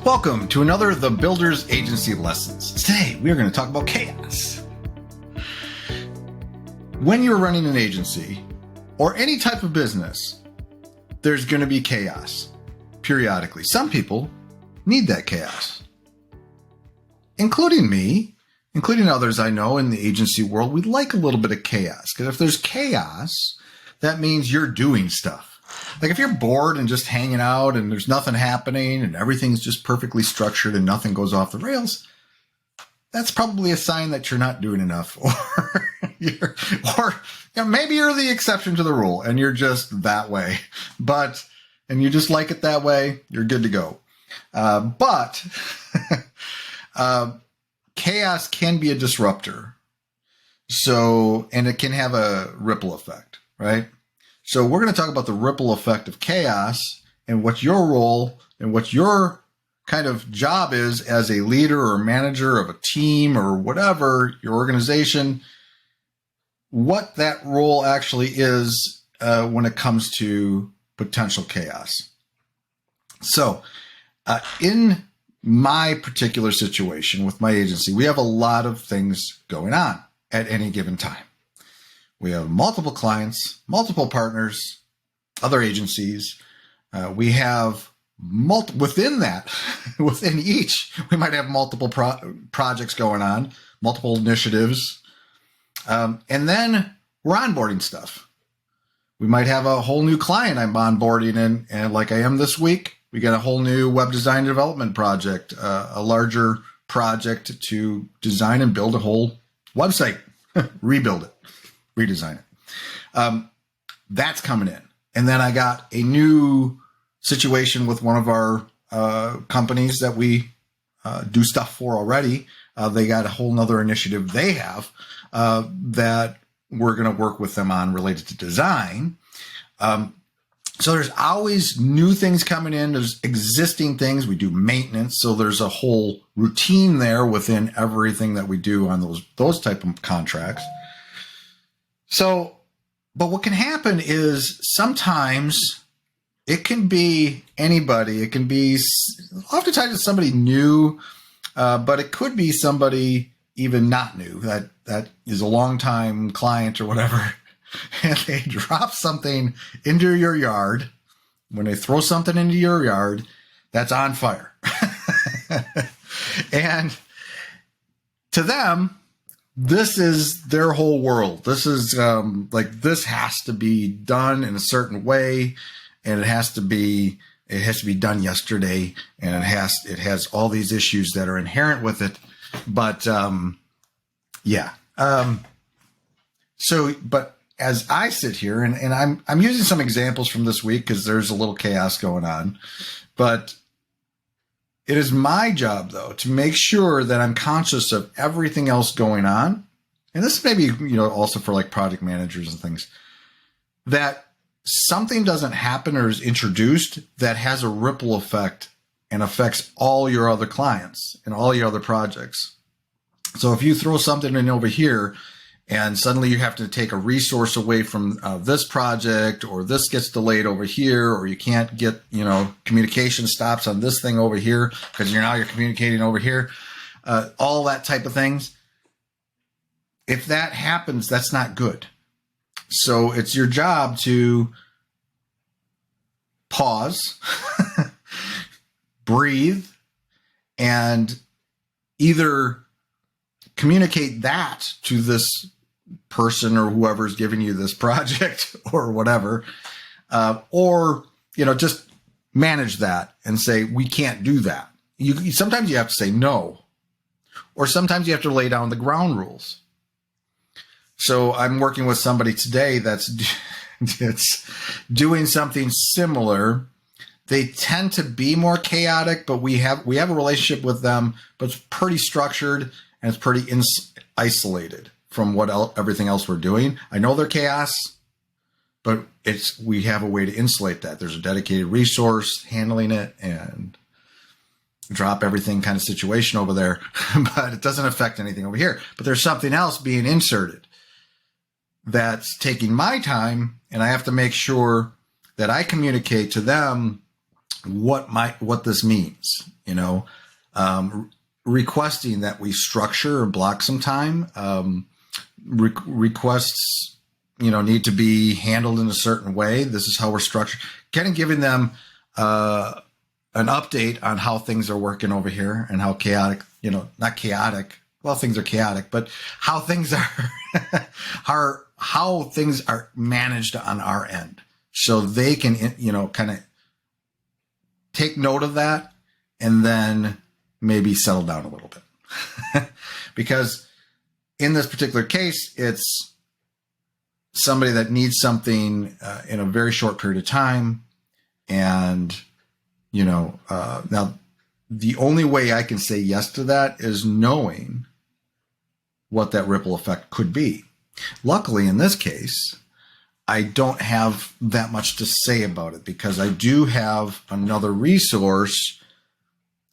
Welcome to another of the Builders Agency Lessons. Today, we are going to talk about chaos. When you're running an agency or any type of business, there's going to be chaos periodically. Some people need that chaos, including me, including others I know in the agency world. We like a little bit of chaos because if there's chaos, that means you're doing stuff. Like if you're bored and just hanging out and there's nothing happening and everything's just perfectly structured and nothing goes off the rails, that's probably a sign that you're not doing enough, or maybe you're the exception to the rule and you're just that way, and you just like it that way, you're good to go. But chaos can be a disruptor. And it can have a ripple effect, right? So we're going to talk about the ripple effect of chaos and what your role and what your kind of job is as a leader or manager of a team or whatever, your organization, what that role actually is when it comes to potential chaos. So in my particular situation with my agency, we have a lot of things going on at any given time. We have multiple clients, multiple partners, other agencies. We have within each, we might have multiple projects going on, multiple initiatives. And then we're onboarding stuff. We might have a whole new client I'm onboarding and like I am this week, we got a whole new web design development project, a larger project to design and build a whole website, rebuild it. Redesign it. That's coming in. And then I got a new situation with one of our companies that we do stuff for already. They got a whole nother initiative they have that we're going to work with them on related to design. So there's always new things coming in. There's existing things. We do maintenance. So there's a whole routine there within everything that we do on those type of contracts. So, but what can happen is sometimes it can be anybody. It can be oftentimes it's somebody new, but it could be somebody even not new that is a longtime client or whatever. And they drop something into your yard. When they throw something into your yard, that's on fire. And to them, this is their whole world. This is this has to be done in a certain way, and it has to be done yesterday, and it has all these issues that are inherent with it. But but as I sit here and I'm using some examples from this week because there's a little chaos going on, but it is my job, though, to make sure that I'm conscious of everything else going on. And this may be, also for like project managers and things, that something doesn't happen or is introduced that has a ripple effect and affects all your other clients and all your other projects. So if you throw something in over here and suddenly you have to take a resource away from this project, or this gets delayed over here, or you can't get, communication stops on this thing over here because you're communicating over here, all that type of things. If that happens, that's not good. So it's your job to pause, breathe, and either communicate that to this person or whoever's giving you this project or whatever, or just manage that and say, we can't do that. Sometimes you have to say no, or sometimes you have to lay down the ground rules. So I'm working with somebody today that's doing something similar. They tend to be more chaotic, but we have a relationship with them, but it's pretty structured and it's pretty isolated from everything else we're doing. I know they're chaos, but we have a way to insulate that. There's a dedicated resource handling it and drop everything kind of situation over there, but it doesn't affect anything over here. But there's something else being inserted that's taking my time, and I have to make sure that I communicate to them what this means, requesting that we structure or block some time, requests, need to be handled in a certain way. This is how we're structured, kind of giving them, an update on how things are working over here and how chaotic, not chaotic. Well, things are chaotic, but how things are, how things are managed on our end, so they can, kind of take note of that and then maybe settle down a little bit. Because in this particular case, it's somebody that needs something in a very short period of time. And, now the only way I can say yes to that is knowing what that ripple effect could be. Luckily, in this case, I don't have that much to say about it because I do have another resource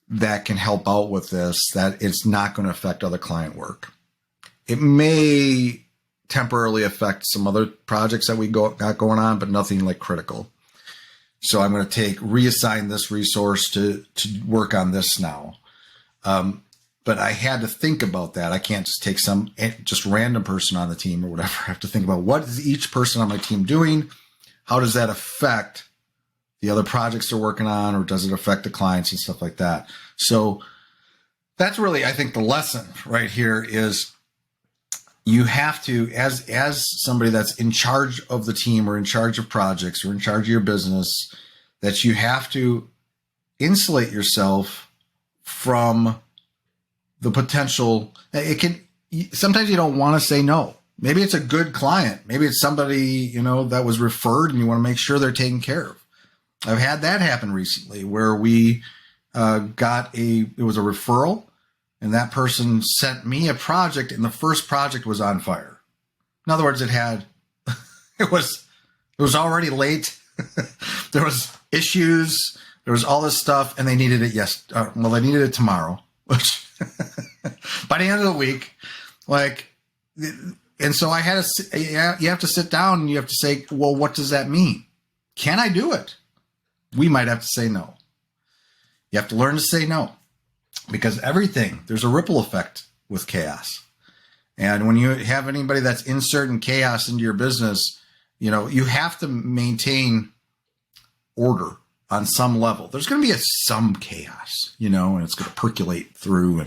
that can help out with this, that it's not going to affect other client work. It may temporarily affect some other projects that we got going on, but nothing like critical. So I'm going to reassign this resource to work on this now. But I had to think about that. I can't just take some just random person on the team or whatever. I have to think about what is each person on my team doing? How does that affect the other projects they're working on, or does it affect the clients and stuff like that? So that's really, I think, the lesson right here is you have to, as somebody that's in charge of the team or in charge of projects or in charge of your business, that you have to insulate yourself from the potential. Sometimes you don't want to say no. Maybe it's a good client. Maybe it's somebody, that was referred and you want to make sure they're taken care of. I've had that happen recently where we it was a referral, and that person sent me a project, and the first project was on fire. In other words, it was already late. There was issues. There was all this stuff, and they needed it they needed it tomorrow, which by the end of the week, and so I had you have to sit down and you have to say, well, what does that mean? Can I do it? We might have to say no. You have to learn to say no, because there's a ripple effect with chaos. And when you have anybody that's inserting chaos into your business, you have to maintain order on some level. There's going to be some chaos, and it's going to percolate through.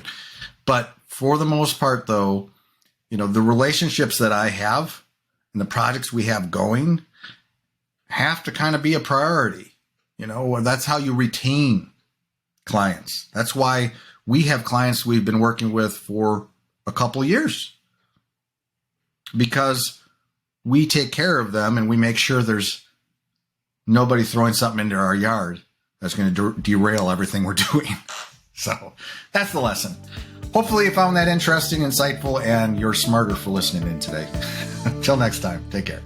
But for the most part, though, the relationships that I have and the projects we have going have to kind of be a priority. That's how you retain clients. That's why we have clients we've been working with for a couple of years, because we take care of them and we make sure there's nobody throwing something into our yard that's going to derail everything we're doing. So that's the lesson. Hopefully you found that interesting, insightful, and you're smarter for listening in today. Until next time, take care.